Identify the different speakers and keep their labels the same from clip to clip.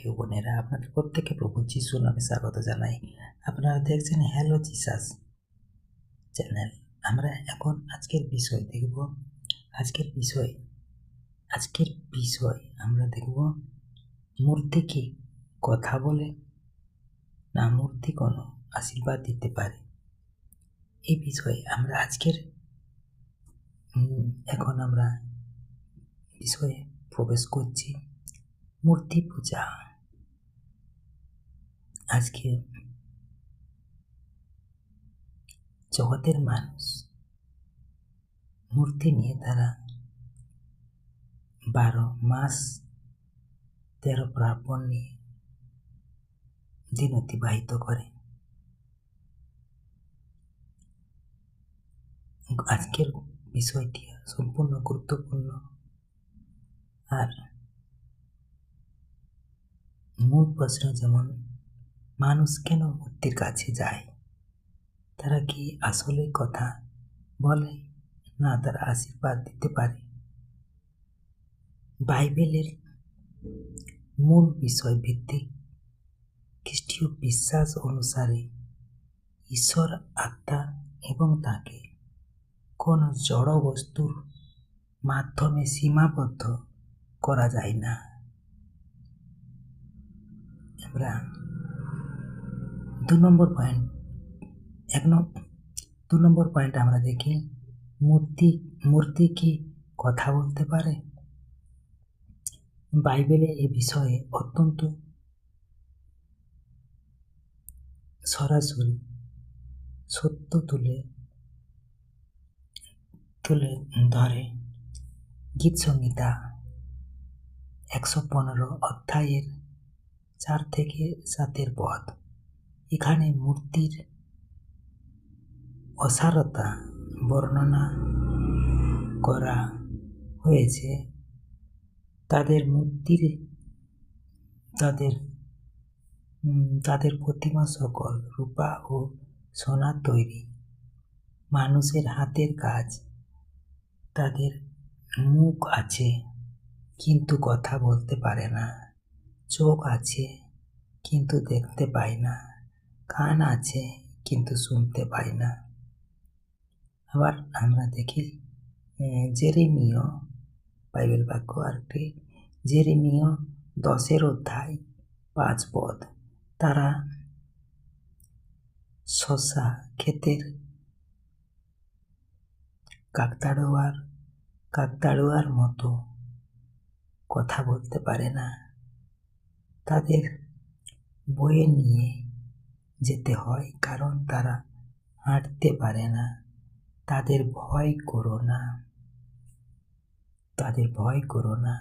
Speaker 1: ভাই ও বোনেরা, আপনাদের প্রত্যেককে প্রভু যিশুর নামে স্বাগত জানাই। আপনারা দেখছেন হ্যালো জিসাস চ্যানেল। আমরা এখন আজকের বিষয় দেখব। আজকের বিষয় আমরা দেখব, মূর্তি কি কথা বলে, না মূর্তি কোনো আশীর্বাদ দিতে পারে। এই বিষয়ে আমরা এখন আমরা বিষয়ে প্রবেশ করছি। মূর্তি পূজা। আজকে জগতের মানুষ মূর্তি নিয়ে তারা 12 মাস 13 পার্বণ নিয়ে দিন অতিবাহিত করে। আজকের বিষয়টি সম্পূর্ণ গুরুত্বপূর্ণ। আর মূল প্রশ্ন যেমন, মানুষ কেন মূর্তির কাছে যায়? তারা কি আসলে কথা বলে, না তারা আশীর্বাদ দিতে পারে? বাইবেলের মূল বিষয় ভিত্তিক খ্রিস্টীয় বিশ্বাস অনুসারে ঈশ্বর আত্মা এবং তাকে কোনো জড় বস্তুর মাধ্যমে সীমাবদ্ধ করা যায় না। আমরা 2 নম্বর পয়েন্ট আমরা দেখি, মূর্তি কি কথা বলতে পারে? বাইবেলে এ বিষয়ে অত্যন্ত সরাসরি সত্য তুলে ধরে। গীত সংহিতা 115 অধ্যায়ের 4 থেকে 7 পদ। এখানে মূর্তির অসারতা বর্ণনা করা হয়েছে। তাদের প্রতিমা সকল রূপা ও সোনার তৈরি, মানুষের হাতের কাজ। তাদের মুখ আছে কিন্তু কথা বলতে পারে না, চোখ আছে কিন্তু দেখতে পায় না, কান আছে কিন্তু শুনতে পায় না। আবার আমরা দেখি জেরেমীয় বাইবেল বাক্য আরেকটি, জেরেমীয় 10 অধ্যায় 5 পদ। তারা শসা ক্ষেতের কাকতাড়ুয়ার মতো কথা বলতে পারে না। তাদের বয়ে নিয়ে যেতে হয় কারণ তারা হাঁটতে পারে না। তাদের ভয় করো না,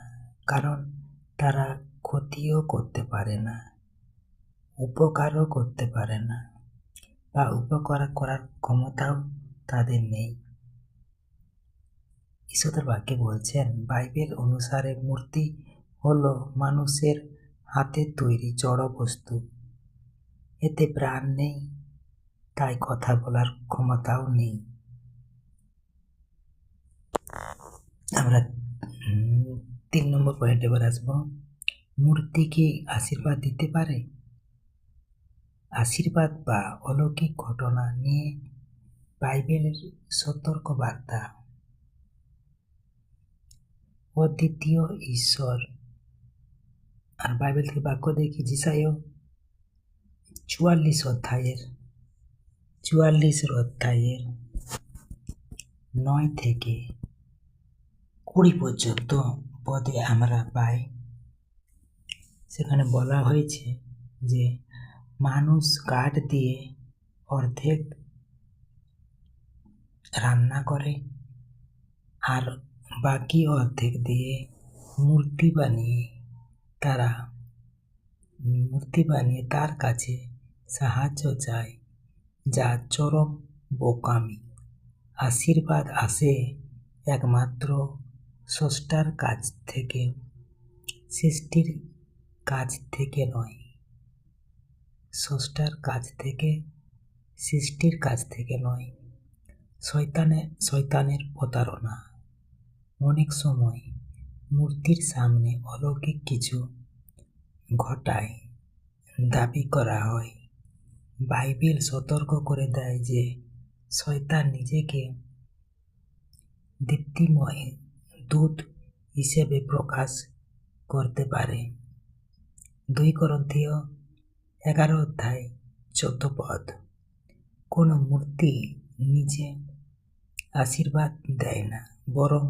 Speaker 1: কারণ তারা ক্ষতিও করতে পারে না, উপকারও করতে পারে না, বা উপকার করার ক্ষমতাও তাদের নেই। ঈশ্বরের বাক্যে বলছেন, বাইবেল অনুসারে মূর্তি হলো মানুষের হাতের তৈরি জড় বস্তু। এতে প্রাণ নেই, তাই কথা বলার ক্ষমতাও নেই। আমরা 3 নম্বর পয়েন্টে এবার আসবো। মূর্তি কি আশীর্বাদ দিতে পারে? আশীর্বাদ বা অলৌকিক ঘটনা নিয়ে বাইবেলের সতর্ক বার্তা। অদ্বিতীয় ঈশ্বর। আর বাইবেল থেকে বাক্য দেখি, যেসাইয় 44 অধ্যায়ের 9 থেকে 20 পর্যন্ত পদে আমরা পাই। সেখানে বলা হয়েছে যে মানুষ কাঠ দিয়ে অর্ধেক রান্না করে আর বাকি অর্ধেক দিয়ে মূর্তি বানিয়ে তার কাছে সাহায্য চায়, যা চরম বোকামি। আশীর্বাদ আসে একমাত্র স্রষ্টার কাছ থেকে, সৃষ্টির কাছ থেকে নয়। সৃষ্টির কাছ থেকে নয়। শয়তানের প্রতারণা। অনেক সময় মূর্তির সামনে অলৌকিক কিছু ঘটায় দাবি করা হয়। বাইবেল সতর্ক করে দেয় যে শয়তান নিজেকে দীপ্তিময় দূত হিসেবে প্রকাশ করতে পারে। 2 করন্থীয় 11:14। কোনো মূর্তি নিজে আশীর্বাদ দেয় না, বরং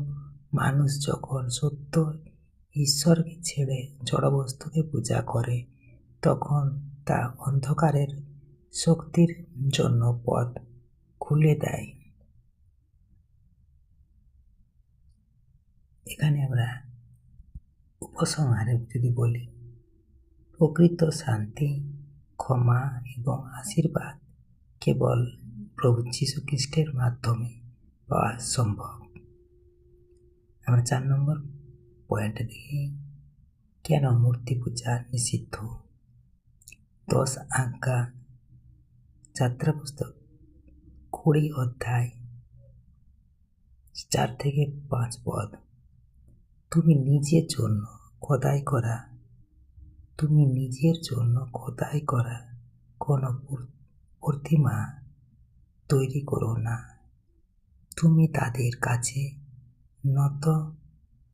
Speaker 1: মানুষ যখন সত্য ঈশ্বরকে ছেড়ে জড়বস্তুকে পূজা করে তখন তা অন্ধকারের শক্তির জন্য পথ খুলে দেয়। এখানে আমরা উপসংহারে যদি বলি, প্রকৃত শান্তি, ক্ষমা এবং আশীর্বাদ কেবল প্রভু যীশু খ্রিস্টের মাধ্যমে পাওয়া সম্ভব। আমরা 4 নম্বর পয়েন্টে দেখি, কেন মূর্তি পূজা নিষিদ্ধ। 10 আজ্ঞা, যাত্রা পুস্তক 20 অধ্যায় 4-5 পদ। তুমি নিজের জন্য খোদাই করা কোনো প্রতিমা তৈরি করো না। তুমি তাদের কাছে নত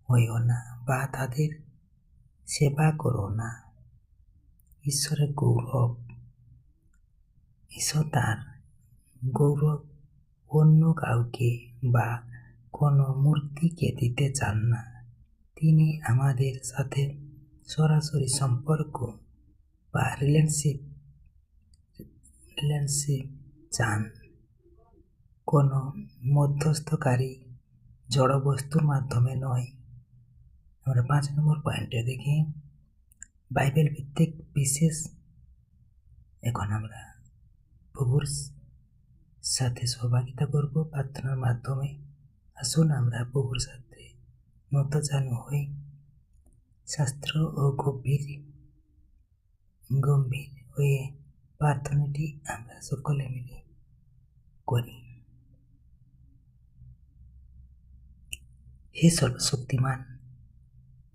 Speaker 1: হইও না বা তাদের সেবা করো না। ঈশ্বর তার গৌরব অন্য কাউকে বা কোনো মূর্তিকে দিতে চান না। তিনি আমাদের সাথে সরাসরি সম্পর্ক বা রিলেশনশিপ চান, কোনো মধ্যস্থকারী জড়বস্তুর মাধ্যমে নয়। আমরা 5 নম্বর পয়েন্টে দেখি, বাইবেল ভিত্তিক বিশেষ। এখন আমরা প্রভুর সাথে সহভাগিতা করব প্রার্থনার মাধ্যমে। আসুন আমরা প্রভুর সাথে নতজানু হই, শাস্ত্র ও গম্ভীর হয়ে প্রার্থনাটি আমরা সকলে মিলে করি। হে সর্বশক্তিমান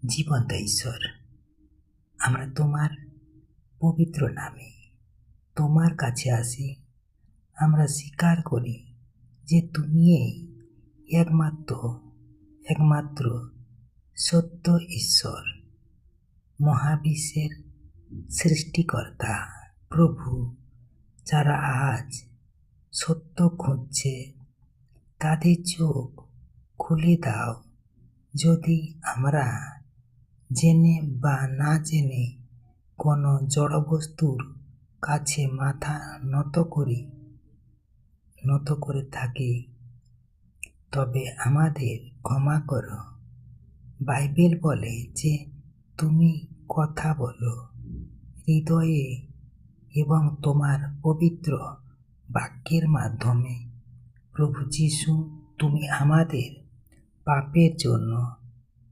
Speaker 1: জীবন্ত ঈশ্বর, আমরা তোমার পবিত্র নামে তোমার কাছে আসি। আমরা স্বীকার করি যে তুমি একমাত্র সত্য ঈশ্বর, মহাবিশ্বের সৃষ্টিকর্তা। প্রভু, যারা আজ সত্য খুঁজছে তাদের চোখ খুলে দাও। যদি আমরা জেনে বা না জেনে কোনো জড়বস্তুর কাছে মাথা নত করে থাকি, তবে আমাদের ক্ষমা করো। বাইবেল বলে যে তুমি কথা বলো হৃদয়ে এবং তোমার পবিত্র বাক্যের মাধ্যমে। প্রভু যীশু, তুমি আমাদের পাপের জন্য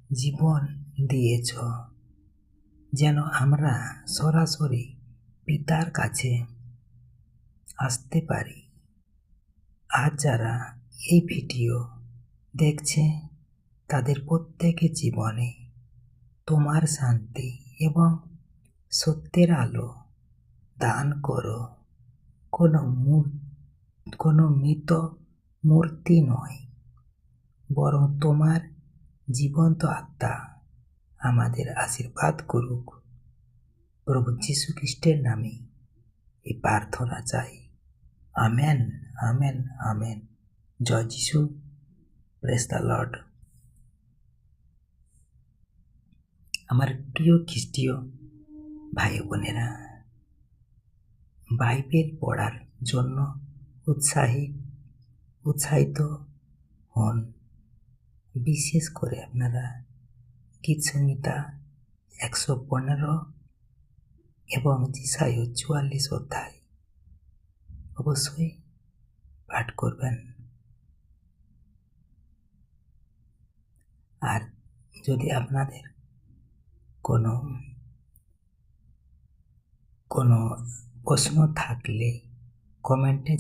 Speaker 1: জীবন দিয়েছ যেন আমরা সরাসরি পিতার কাছে আসতে পারি। আজ যারা এই ভিডিও দেখছে তাদের প্রত্যেকের জীবনে তোমার শান্তি এবং সত্যের আলো দান করো। কোনো মৃত মূর্তি নয়, বরং তোমার জীবন্ত আত্মা আমাদের আশীর্বাদ করুক। প্রভু যীশু খ্রিস্টের নামে এই প্রার্থনা চাই। আমেন, আমেন, আমেন। জয় যিশু। Praise the lord. আমার প্রিয় খ্রিস্টীয় ভাই বোনেরা, বাইবেল পড়ার জন্য উৎসাহিত হন। বিশেষ করে আপনারা গীতসংহিতা 115 এবং যেসায়া 44 অধ্যায় অবশ্যই পাঠ করবেন। আর যদি আপনাদের কোনো প্রশ্ন থাকলে কমেন্টে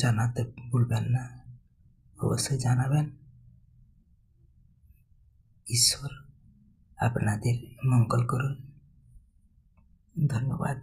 Speaker 1: জানাতে ভুলবেন না, অবশ্যই জানাবেন। ঈশ্বর আপনাদের মঙ্গল করুন। ধন্যবাদ।